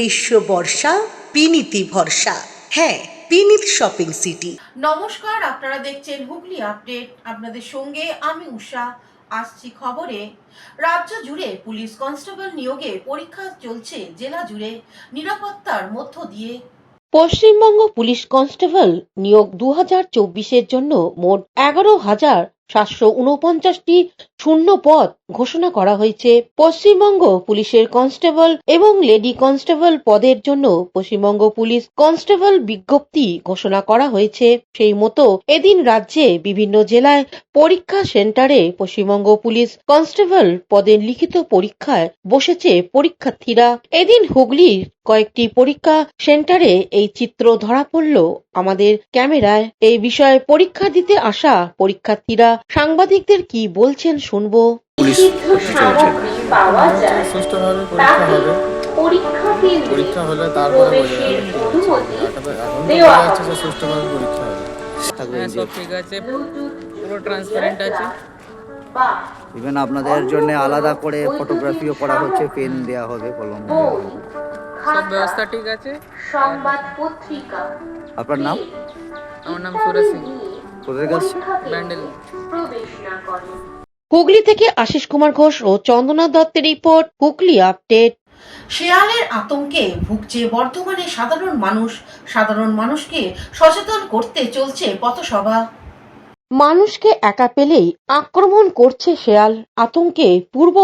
গ্রীষ্ম বর্ষা পিনিতি ভরসা। হ্যাঁ, পিনিত শপিং সিটি। নমস্কার, আপনারা দেখছেন হুগলি আপডেট। আপনাদের সঙ্গে আমি উষা। আসছি খবরে। রাজ্য জুড়ে পুলিশ কনস্টেবল নিয়োগে পরীক্ষা চলছে জেলা জুড়ে নিরাপত্তার মধ্য দিয়ে। পশ্চিমবঙ্গ পুলিশ কনস্টেবল নিয়োগ 2024-এর জন্য মোট 11,749টি শূন্য পদ ঘোষণা করা হয়েছে। পশ্চিমবঙ্গ পুলিশের কনস্টেবল এবং লেডি কনস্টেবল পদের জন্য পশ্চিমবঙ্গ পুলিশ কনস্টেবল বিজ্ঞপ্তি ঘোষণা করা হয়েছে। সেই মতো এদিন রাজ্যে বিভিন্ন জেলায় পরীক্ষা সেন্টারে পশ্চিমবঙ্গ পুলিশ কনস্টেবল পদের লিখিত পরীক্ষায় বসেছে পরীক্ষার্থীরা। এদিন হুগলির কয়েকটি পরীক্ষা সেন্টারে এই চিত্র ধরা পড়ল আমাদের ক্যামেরায়। এই বিষয়ে পরীক্ষা দিতে আসা পরীক্ষার্থীরা সাংবাদিকদের কি বলছেন শুনবো। পরীক্ষা হলে তারপরে সব ঠিক আছে, পুরো ট্রান্সপারেন্ট আছে। ইভেন আপনাদের জন্য আলাদা করে ফটোগ্রাফিও করা হচ্ছে, পেন দেওয়া হবে, কলম দেওয়া হবে, সব ব্যবস্থা ঠিক আছে। সংবাদ পত্রিকা। আপনার নাম? আমার নাম সুরেশ সিং, কোথায় গেছে? ব্যান্ডেল। প্রবেশ না করে। হুগলি থেকে আশিস কুমার ঘোষ ও চন্দনা দত্তের রিপোর্ট, হুগলি আপডেট। শেয়ালের আতঙ্কে ভুগছে বর্ধমানে সাধারণ মানুষকে সচেতন করতে চলছে পথসভা। মানুষকে একা পেলেই আক্রমণ করছে শেয়াল, আতঙ্কে পূর্ব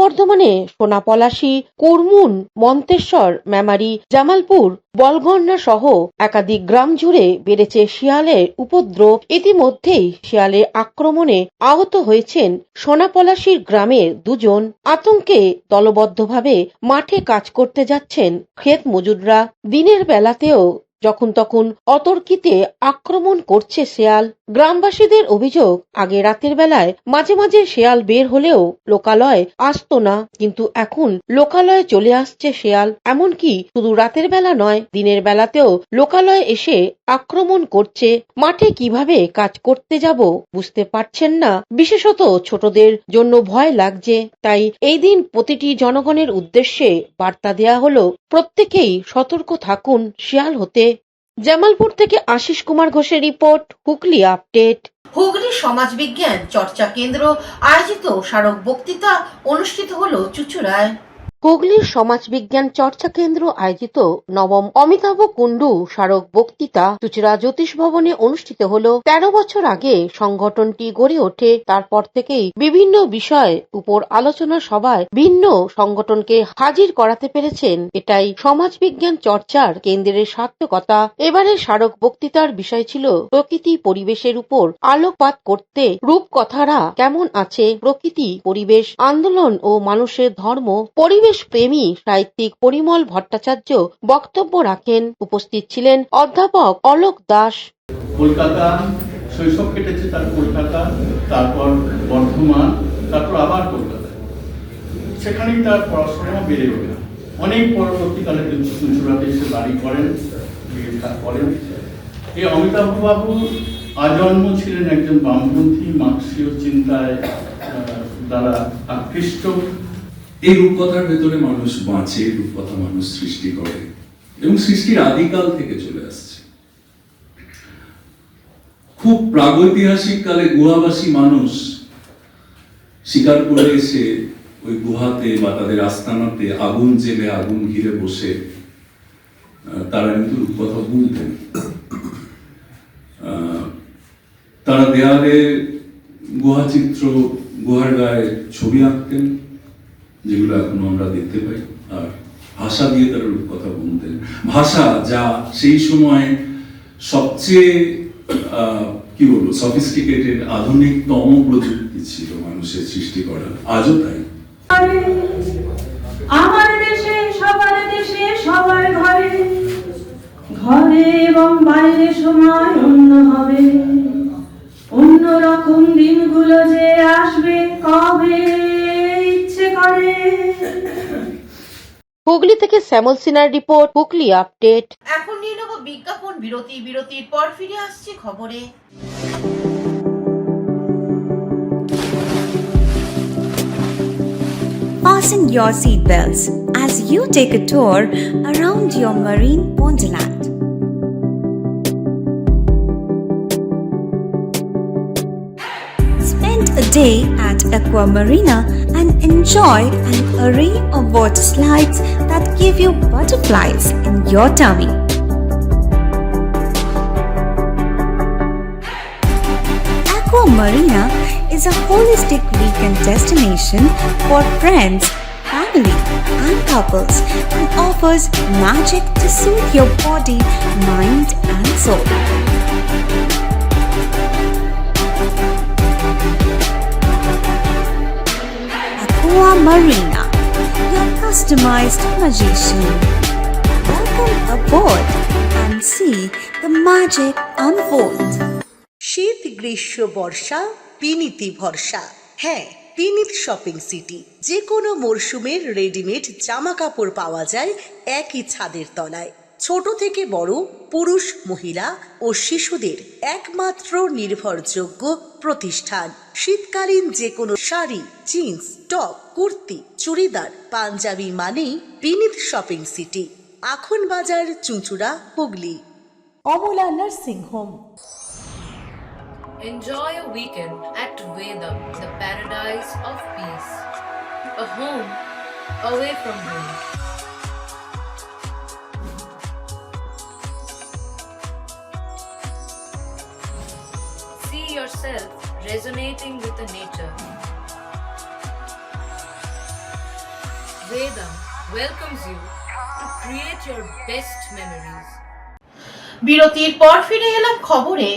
বর্ধমানে সোনাপলাশী, কুরমুন, মন্তেশ্বর, মেমারি, জামালপুর, বলগন্না সহ একাধিক গ্রাম জুড়ে বেড়েছে শিয়ালের উপদ্রব। ইতিমধ্যেই শিয়ালের আক্রমণে আহত হয়েছেন সোনাপলাশীর গ্রামের 2 জন। আতঙ্কে দলবদ্ধভাবে মাঠে কাজ করতে যাচ্ছেন ক্ষেত মজুররা। দিনের বেলাতেও যখন তখন অতর্কিতে আক্রমণ করছে শেয়াল। গ্রামবাসীদের অভিযোগ, আগে রাতের বেলায় মাঝে মাঝে শেয়াল বের হলেও লোকালয় আসতো না, কিন্তু এখন লোকালয়ে চলে আসছে শেয়াল। এমনকি শুধু রাতের বেলা নয়, দিনের বেলাতেও লোকালয়ে এসে আক্রমণ করছে। মাঠে কিভাবে কাজ করতে যাব বুঝতে পারছেন না, বিশেষত ছোটদের জন্য ভয় লাগছে। তাই এই দিন প্রতিটি জনগণের উদ্দেশ্যে বার্তা দেয়া হলো, প্রত্যেকেই সতর্ক থাকুন শিয়াল হতে। জামালপুর থেকে আশিস কুমার ঘোষের রিপোর্ট, হুগলি আপডেট। হুগলি সমাজ বিজ্ঞান চর্চা কেন্দ্র আয়োজিত স্মারক বক্তৃতা অনুষ্ঠিত হলো চুঁচুড়ায়। হুগলির সমাজ বিজ্ঞান চর্চা কেন্দ্র আয়োজিত নবম অমিতাভ কুণ্ডু স্মারক বক্তৃতা চুঁচুড়া জ্যোতিষ ভবনে অনুষ্ঠিত হল। 13 বছর আগে সংগঠনটি গড়ে ওঠে। তারপর থেকেই বিভিন্ন বিষয় উপর আলোচনা সভায় ভিন্ন সংগঠনকে হাজির করাতে পেরেছেন। এটাই সমাজ বিজ্ঞান চর্চার কেন্দ্রের সার্থকতা। এবারে স্মারক বক্তৃতার বিষয় ছিল প্রকৃতি পরিবেশের উপর আলোকপাত করতে রূপকথারা কেমন আছে, প্রকৃতি পরিবেশ আন্দোলন ও মানুষের ধর্ম। পরিবেশ প্রেমী সাহিত্যিক পরিমল ভট্টাচার্য বক্তব্য রাখেন। উপস্থিত ছিলেন অধ্যাপক অলোক দাস। কলকাতা শৈশব কেটেছে, তার কলকাতা, তারপর বর্ধমান, তারপর আবার কলকাতা। সেখানেই তার পড়াশোনা বেড়ে ওঠে। অনেক পরবর্তীকালে চুঁচুড়াতে এসে বাড়ি করেন। এই অমিতাভ বাবু আজন্ম ছিলেন একজন বামপন্থী মার্ক্সীয় চিন্তায় দ্বারা আকৃষ্ট। এই রূপকথার ভেতরে মানুষ বাঁচে, রূপকথা মানুষ সৃষ্টি করে এবং সৃষ্টির আদিকাল থেকে চলে আসছে। খুব প্রাগৈতিহাসিক কালে গুহাবাসী মানুষ শিকার করে এসে ওই গুহাতে বা তাদের আস্তানাতে আগুন জেলে আগুন ঘিরে বসে তারা কিন্তু রূপকথা বলতেন। তারা দেয়ালে গুহাচিত্র, গুহার গায়ে ছবি আঁকতেন, যেগুলো এখন আমরা দেখতে পাই। আর ভাষা দিয়ে তারা রূপকথা বলতেন। ভাষা যা সেই সময় সবচেয়ে সফিস্টিকেটেড আধুনিকতম প্রযুক্তি ছিল মানুষের সৃষ্টি করার, আজও তাই। আমার দেশে সবার দেশে সবার ঘরে ঘরে এবং বাইরে সময় অন্য হবে, অন্য রকম দিনগুলো যে আসবে কবে ইচ্ছে করে। হুগলি থেকে শ্যামল সিনহার রিপোর্ট, হুগলি আপডেট। এখন নিয়ে নেব বিজ্ঞাপন বিরতি। বিরতির পর ফিরে আসছি খবরে। fasten your seatbelts as you take a tour around your marine wonderland. Spend a day at Aqua Marina and enjoy an array of water slides that give you butterflies in your tummy. Aqua Marina is a holistic weekend destination for friends, family, and couples and offers magic to soothe your body, mind, and soul. Aqua Marina, your customized magician. Welcome aboard and see the magic unfold. শীত গ্রীষ্ম বর্ষা পিনিতি ভরসা। হ্যাঁ, পিনিত shopping city. যে কোনো মরশুমের readymade জামা কাপড় পাওয়া যায় একই ছাদের তলায়। ছোট থেকে বড়, পুরুষ, মহিলা ও শিশুদের একমাত্র নির্ভরযোগ্য প্রতিষ্ঠান। শীতকালীন যে কোনো শাড়ি, জিন্স, টপ, কুর্তি, চুড়িদার, পাঞ্জাবি মানেই পিনিত শপিং সিটি। আখন বাজার, Chuchura, Hooghly. Amala nursing home. Enjoy a weekend at Vedam, the paradise of peace. A home away from home. See yourself resonating with the nature. Vedam welcomes you to create your best memories. বিরতির পর ফিরে এলাম খবরে।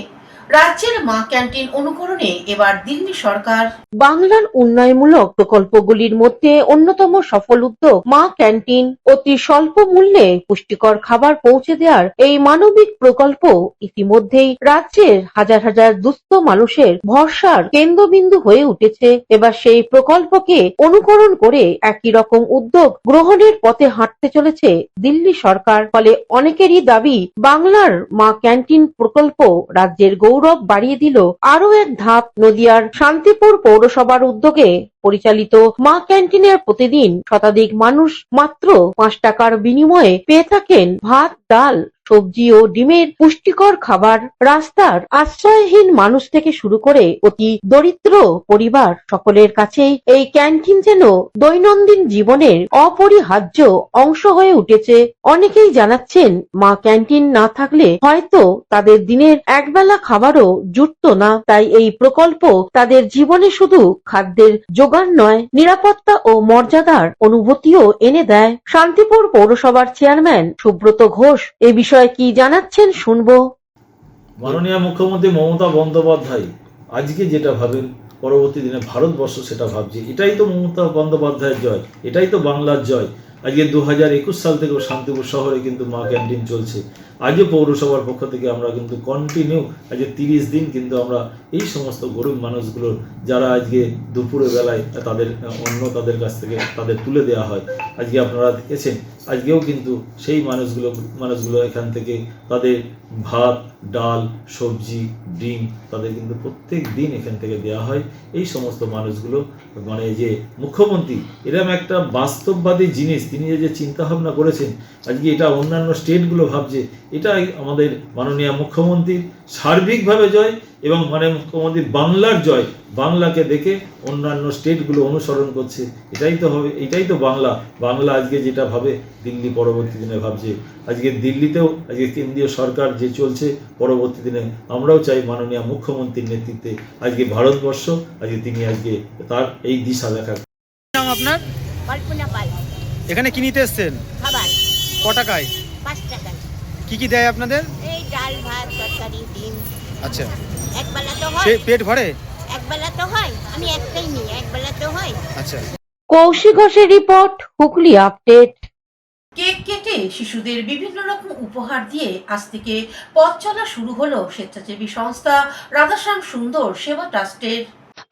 রাজ্যের মা canteen অনুকরণে এবার দিল্লি সরকার। বাংলার উন্নয়নমূলক প্রকল্পগুলির মধ্যে অন্যতম সফল উদ্যোগ মা ক্যান্টিন। অতি স্বল্প মূল্যে পুষ্টিকর খাবার পৌঁছে দেওয়ার এই মানবিক প্রকল্প ইতিমধ্যেই রাজ্যের হাজার হাজার দুস্থ মানুষের ভরসার কেন্দ্রবিন্দু হয়ে উঠেছে। এবার সেই প্রকল্পকে অনুকরণ করে একই রকম উদ্যোগ গ্রহণের পথে হাঁটতে চলেছে দিল্লি সরকার। ফলে অনেকেরই দাবি, বাংলার মা ক্যান্টিন প্রকল্প রাজ্যের গৌরব বাড়িয়ে দিল আরো এক ধাপ। নদিয়ার শান্তিপুর পৌরসভার উদ্যোগে পরিচালিত মা ক্যান্টিনের প্রতিদিন শতাধিক মানুষ মাত্র 5 টাকার বিনিময়ে পেয়ে থাকেন ভাত, ডাল, সবজি ও ডিমের পুষ্টিকর খাবার। রাস্তার আশ্রয়হীন মানুষ থেকে শুরু করে অতি দরিদ্র পরিবার সকলের কাছেই এই ক্যান্টিন যেন দৈনন্দিন জীবনের অপরিহার্য অংশ হয়ে উঠেছে। অনেকেই জানাচ্ছেন, মা ক্যান্টিন না থাকলে হয়তো তাদের দিনের একবেলা খাবারও জুটতো না। তাই এই প্রকল্প তাদের জীবনে শুধু খাদ্যের যোগান নয়, নিরাপত্তা ও মর্যাদার অনুভূতিও এনে দেয়। শান্তিপুর পৌরসভার চেয়ারম্যান সুব্রত ঘোষ এ বিষয়ে কি জানাচ্ছেন শুনবো। মাননীয় মুখ্যমন্ত্রী মমতা বন্দ্যোপাধ্যায় আজকে যেটা ভাবেন, পরবর্তী দিনে ভারতবর্ষ সেটা ভাবছে। এটাই তো মমতা বন্দ্যোপাধ্যায়ের জয়, এটাই তো বাংলার জয়। আজকে 2021 সাল থেকেও শান্তিপুর শহরে কিন্তু মা ক্যান্টিন চলছে। আজও পৌরসভার পক্ষ থেকে আমরা কিন্তু কন্টিনিউ আজকে 30 দিন কিন্তু আমরা এই সমস্ত গরিব মানুষগুলোর, যারা আজকে দুপুরের বেলায় তাদের অন্ন তাদের কাছ থেকে তাদের তুলে দেওয়া হয়, আজকে আপনারা দেখেছেন আজকেও কিন্তু সেই মানুষগুলো এখান থেকে তাদের ভাত, ডাল, সবজি, ডিম তাদের কিন্তু প্রত্যেক দিন এখান থেকে দেওয়া হয়। এই সমস্ত মানুষগুলো মানে যে মুখ্যমন্ত্রী এরকম একটা বাস্তববাদী জিনিস তিনি যে চিন্তা ভাবনা করেছেন, আজকে এটা অন্যান্য স্টেটগুলো ভাবছে, এটাই আমাদের মাননীয় মুখ্যমন্ত্রীর সার্বিকভাবে জয় এবং মানে মুখ্যমন্ত্রীর বাংলার জয়। বাংলাকে দেখে অন্যান্য স্টেটগুলো অনুসরণ করছে, এটাই তো হবে, এটাই তো বাংলা। বাংলা আজকে যেটা ভাবে দিল্লি পরবর্তী দিনে ভাবছে। আজকে দিল্লিতেও আজকে কেন্দ্রীয় সরকার যে চলছে, পরবর্তী দিনে আমরাও চাই মাননীয় মুখ্যমন্ত্রীর নেতৃত্বে আজকে ভারতবর্ষ আজকে তিনি আজকে তার এই দিশা দেখা। নাম আপনার? কল্পনা পাল। এখানে কি নিতে এসেছেন? খাবার। ক টাকায়? 5 টাকায়। কি কি দেয় আপনাদের? এই ডাল, ভাত, তরকারি, ডিম। আচ্ছা, একবেলা তো হয়। পেট ভরে? একবেলা তো হয়, আমি একটাই নিই, একবেলা তো হয়। আচ্ছা। কৌশিক ঘোষের রিপোর্ট, হুগলি আপডেট। কেক কেটে শিশুদের বিভিন্ন রকম উপহার দিয়ে আজ থেকে পথ চলা শুরু হলো স্বেচ্ছাসেবী সংস্থা রাধাশ্যাম সুন্দর সেবা ট্রাস্টের।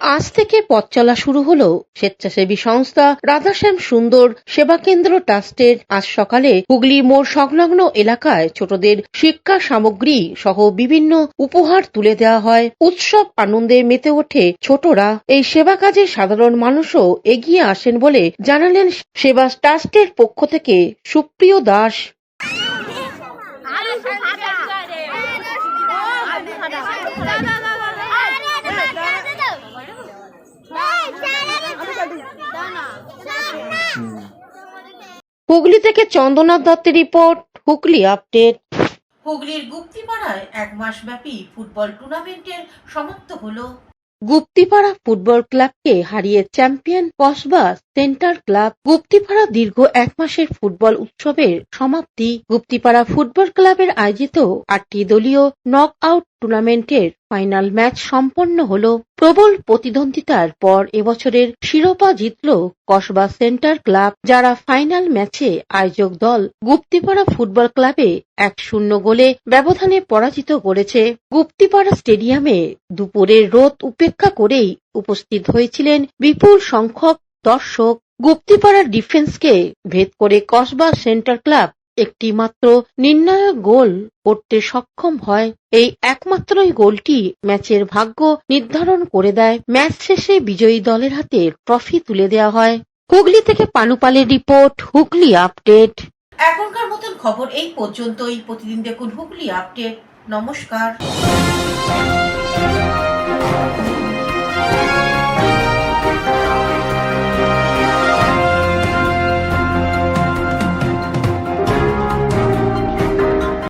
আজ থেকে পথ চলা শুরু হলো স্বেচ্ছাসেবী সংস্থা রাধাশ্যাম সুন্দর সেবা কেন্দ্র ট্রাস্টের। আজ সকালে হুগলি মোড় সংলগ্ন এলাকায় ছোটদের শিক্ষা সামগ্রী সহ বিভিন্ন উপহার তুলে দেওয়া হয়। উৎসব আনন্দে মেতে ওঠে ছোটরা। এই সেবা কাজে সাধারণ মানুষও এগিয়ে আসেন বলে জানালেন সেবা ট্রাস্টের পক্ষ থেকে সুপ্রিয় দাস। হুগলি থেকে চন্দ্রনাথ দত্তের রিপোর্ট, হুগলি আপডেট। হুগলির গুপ্তিপাড়ায় 1 মাস ব্যাপী ফুটবল টুর্নামেন্টের সমাপ্ত হলো। গুপ্তিপাড়া ফুটবল ক্লাবকে হারিয়ে champion Kasba centre club. Guptipara দীর্ঘ 1 মাসের ফুটবল উৎসবের সমাপ্তি। গুপ্তিপাড়া ফুটবল ক্লাবের আয়োজিত 8টি দলীয় নক আউট টুর্নামেন্টের ফাইনাল ম্যাচ সম্পন্ন হলো। প্রবল প্রতিদ্বন্দ্বিতার পর এবছরের শিরোপা জিতল কসবা সেন্টার ক্লাব, যারা ফাইনাল ম্যাচে আয়োজক দল গুপ্তিপাড়া ফুটবল ক্লাবে 1-0 গোলে ব্যবধানে পরাজিত করেছে। গুপ্তিপাড়া স্টেডিয়ামে দুপুরের রোদ উপেক্ষা করেই উপস্থিত হয়েছিলেন বিপুল সংখ্যক দর্শক। গুপ্তিপাড়ার ডিফেন্সকে ভেদ করে কসবা সেন্টার ক্লাব একটি মাত্র নির্ণায়ক গোল করতে সক্ষম হয়। এই একমাত্রই গোলটি ম্যাচের ভাগ্য নির্ধারণ করে দেয়। ম্যাচ শেষে বিজয়ী দলের হাতে ট্রফি তুলে দেওয়া হয়। হুগলি থেকে পানুপালের রিপোর্ট, হুগলি আপডেট। এখনকার মতন খবর এই পর্যন্তই। প্রতিদিন দেখুন হুগলি আপডেট। নমস্কার।